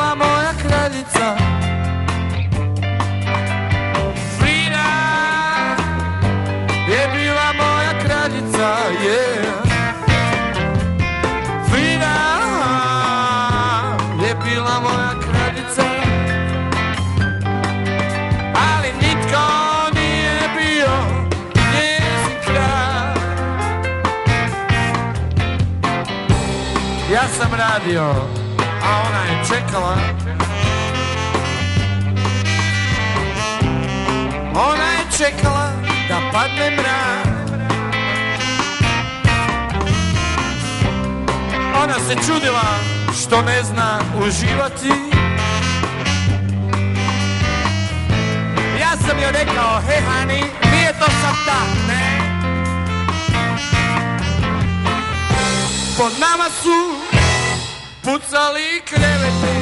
bila moja kraljica. Frida je bila moja kraljica, yeah. Frida je bila moja kraljica. Ali nitko nije bio njezin kralj. Ja sam radio, a ona je čekala. Ona je čekala da padne mrak. Ona se čudila što ne zna uživati. Ja sam joj rekao, hej hani, nije to sad tak, ne. Pod nama su pucali kreveti.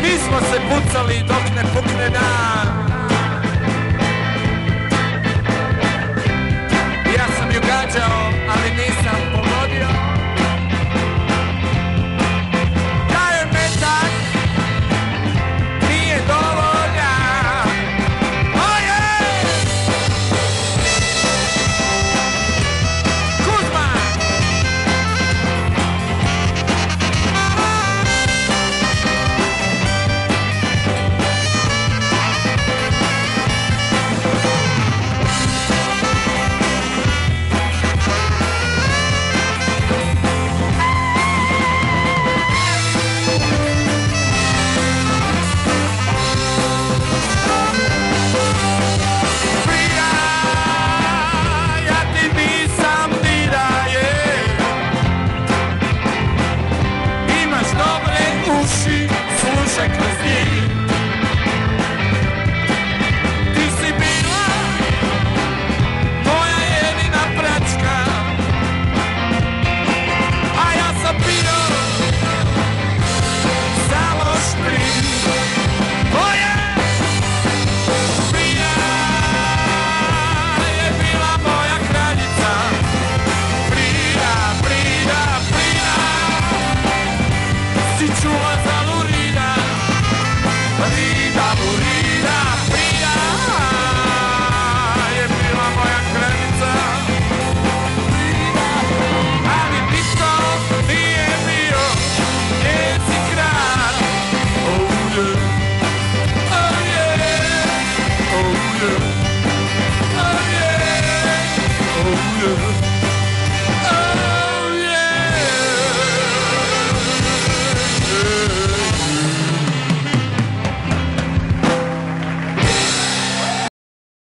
Mi smo se pucali dok ne pukne dan.